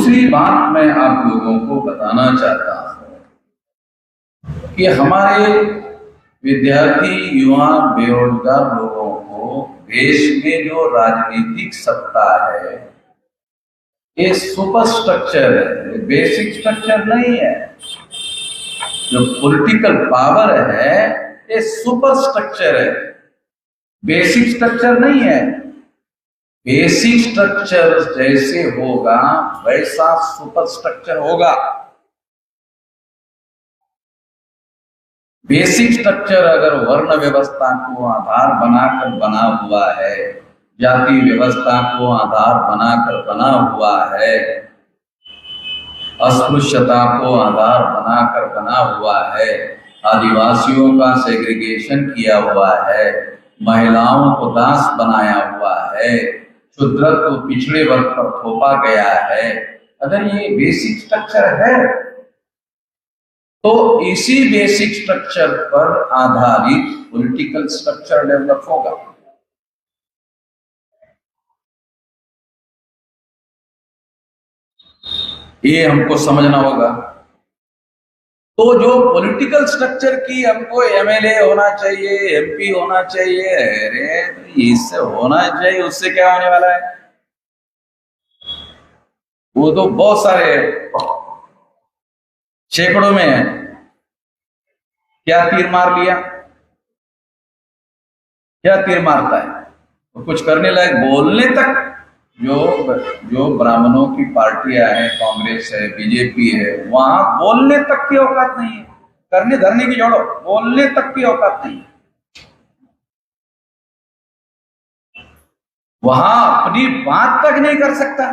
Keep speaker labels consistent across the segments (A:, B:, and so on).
A: दूसरी बात मैं आप लोगों को बताना चाहता हूं कि हमारे विद्यार्थी, युवा, बेरोजगार लोगों को देश में जो राजनीतिक सत्ता है ये सुपर स्ट्रक्चर है, बेसिक स्ट्रक्चर नहीं है। जो पॉलिटिकल पावर है ये सुपर स्ट्रक्चर है, बेसिक स्ट्रक्चर नहीं है। बेसिक स्ट्रक्चर जैसे होगा वैसा सुपर स्ट्रक्चर होगा। बेसिक स्ट्रक्चर अगर वर्ण व्यवस्था को आधार बनाकर बना हुआ है, जाति व्यवस्था को आधार बनाकर बना हुआ है, अस्पृश्यता को आधार बनाकर बना हुआ है, आदिवासियों का सेग्रीगेशन किया हुआ है, महिलाओं को दास बनाया हुआ है, शूद्रत्व को पिछड़े वर्ग पर थोपा गया है, अगर ये बेसिक स्ट्रक्चर है तो इसी बेसिक स्ट्रक्चर पर आधारित पॉलिटिकल स्ट्रक्चर डेवलप होगा। ये हमको समझना होगा। तो जो पॉलिटिकल स्ट्रक्चर की हमको एमएलए होना चाहिए, एमपी होना चाहिए, अरे इससे होना चाहिए, उससे क्या होने वाला है? वो तो बहुत सारे सैकड़ों में क्या तीर मार लिया, क्या तीर मारता है? तो कुछ करने लायक बोलने तक जो ब्राह्मणों की पार्टियां हैं, कांग्रेस है, बीजेपी है, वहां बोलने तक की औकात नहीं है। करने धरने की जोड़ो, बोलने तक की औकात नहीं है। वहां अपनी बात तक नहीं कर सकता।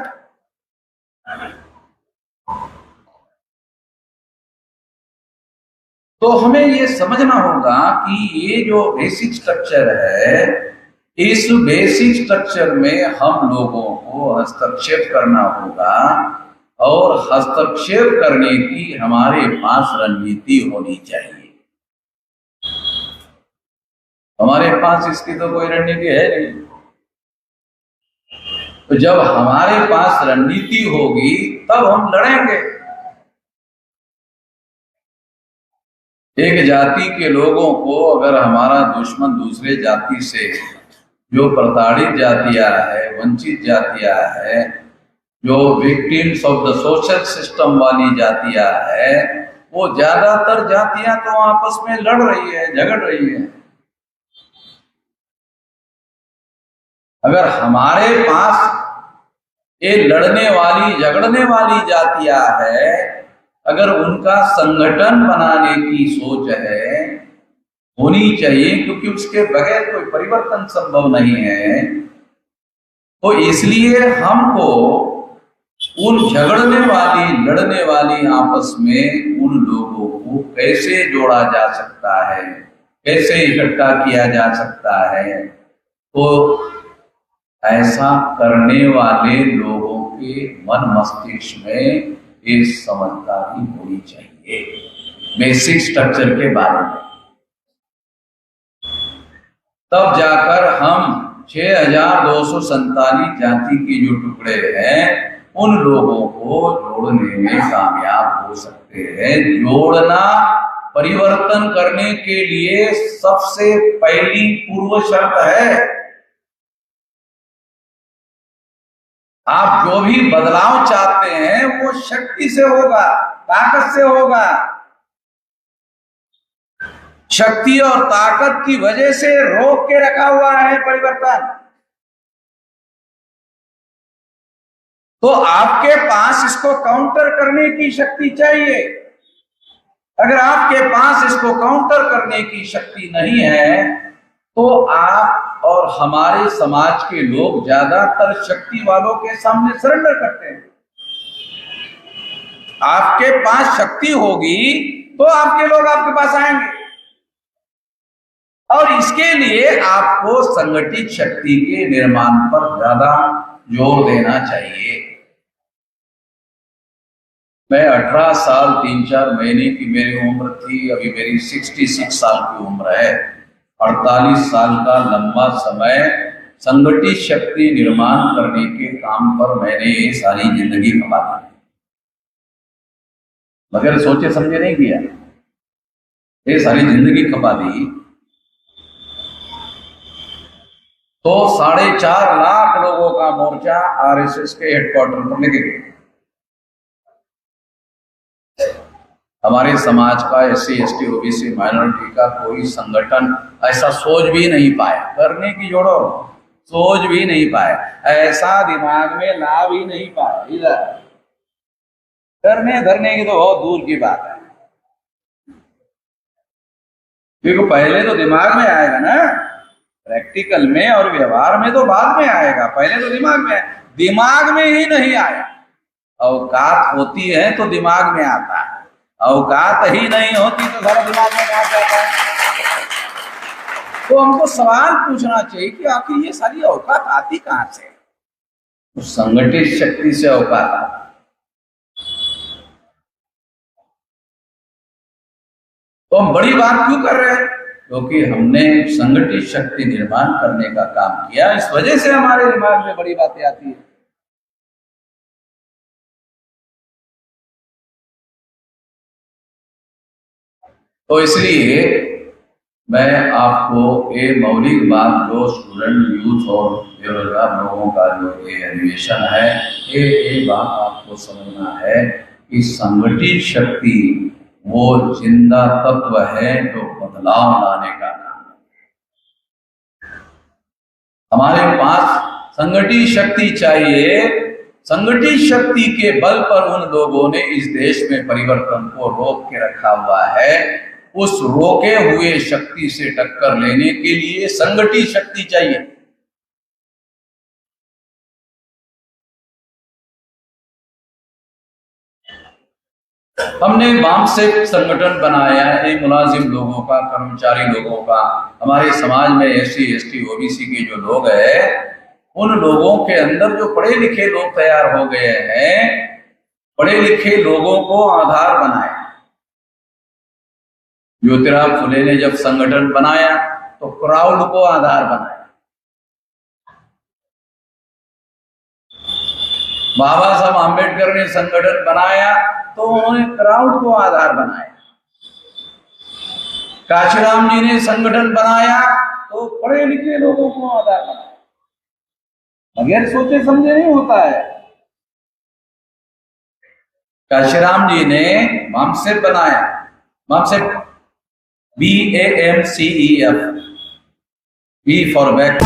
A: तो हमें ये समझना होगा कि ये जो बेसिक स्ट्रक्चर है, इस बेसिक स्ट्रक्चर में हम लोगों को हस्तक्षेप करना होगा और हस्तक्षेप करने की हमारे पास रणनीति होनी चाहिए। हमारे पास इसकी तो कोई रणनीति है नहीं। तो जब हमारे पास रणनीति होगी तब हम लड़ेंगे। एक जाति के लोगों को अगर हमारा दुश्मन दूसरे जाति से, जो प्रताड़ित जातियां है, वंचित जातियां है, जो victims of the social system वाली जातियां है, वो ज्यादातर जातियां तो आपस में लड़ रही है, झगड़ रही है। अगर हमारे पास ये लड़ने वाली, झगड़ने वाली जातियां है, अगर उनका संगठन बनाने की सोच है, होनी चाहिए, क्योंकि उसके बगैर कोई परिवर्तन संभव नहीं है। तो इसलिए हमको उन झगड़ने वाली, लड़ने वाली आपस में उन लोगों को कैसे जोड़ा जा सकता है, कैसे इकट्ठा किया जा सकता है, तो ऐसा करने वाले लोगों के मन मस्तिष्क में ये समझदारी होनी चाहिए बेसिक स्ट्रक्चर के बारे में। तब जाकर हम 6247 जाति के जो टुकड़े हैं उन लोगों को जोड़ने में कामयाब हो सकते हैं। जोड़ना परिवर्तन करने के लिए सबसे पहली पूर्व शर्त है। आप जो भी बदलाव चाहते हैं वो शक्ति से होगा, ताकत से होगा। शक्ति और ताकत की वजह से रोक के रखा हुआ है परिवर्तन। तो आपके पास इसको काउंटर करने की शक्ति चाहिए। अगर आपके पास इसको काउंटर करने की शक्ति नहीं है तो आप और हमारे समाज के लोग ज्यादातर शक्ति वालों के सामने सरेंडर करते हैं। आपके पास शक्ति होगी तो आपके लोग आपके पास आएंगे, और इसके लिए आपको संगठित शक्ति के निर्माण पर ज्यादा जोर देना चाहिए। मैं 18 साल 3-4 महीने की मेरी उम्र थी, अभी मेरी 66 साल की उम्र है। 48 साल का लंबा समय संगठित शक्ति निर्माण करने के काम पर मैंने सारी जिंदगी कमा दी। मगर सोचे समझे नहीं किया, ये सारी जिंदगी खपा दी। तो 4.5 लाख लोगों का मोर्चा आरएसएस के हेडक्वार्टर पर लेके गए। हमारे समाज का SC ST OBC माइनॉरिटी का कोई संगठन ऐसा सोच भी नहीं पाया, करने की जोड़ो सोच भी नहीं पाया, ऐसा दिमाग में ला भी नहीं पाया, इधर करने धरने की तो बहुत दूर की बात है। क्योंकि पहले तो दिमाग में आएगा ना, प्रैक्टिकल में और व्यवहार में तो बाद में आएगा, पहले तो दिमाग में ही नहीं आया। औकात होती है तो दिमाग में आता है, औकात ही नहीं होती तो सारा दिमाग में कहां जाता है। तो हमको सवाल पूछना चाहिए कि आखिर ये सारी औकात आती कहां से? तो संगठित शक्ति से औकात आती। तो हम बड़ी बात क्यों कर रहे हैं? क्योंकि हमने संगठित शक्ति निर्माण करने का काम किया, इस वजह से हमारे दिमाग में बड़ी बातें आती है। तो इसलिए मैं आपको ये मौलिक बात जो स्टूडेंट यूथ और बेरोजगार लोगों का जो ये अधिवेशन है, ये बात आपको समझना है कि संगठित शक्ति वो जिंदा तत्व है जो बदलाव लाने का काम है। हमारे पास संगठित शक्ति चाहिए। संगठित शक्ति के बल पर उन लोगों ने इस देश में परिवर्तन को रोक के रखा हुआ है। उस रोके हुए शक्ति से टक्कर लेने के लिए संगठित शक्ति चाहिए। हमने वामसेक संगठन बनाया है, मुलाजिम लोगों का, कर्मचारी लोगों का। हमारे समाज में SC ST OBC के जो लोग हैं, उन लोगों के अंदर जो पढ़े लिखे लोग तैयार हो गए हैं, पढ़े लिखे लोगों को आधार बनाया। ज्योतिराव फुले ने जब संगठन बनाया तो क्राउड को आधार बनाया। बाबा साहब आम्बेडकर ने संगठन बनाया तो उन्होंने क्राउड को आधार बनाया। काशीराम जी ने संगठन बनाया तो पढ़े लिखे लोगों को आधार बनाया। बगैर सोचे समझे नहीं होता है। काशीराम जी ने वामसेक बनाया, वामसेक BAMCEF, B फॉर बैक।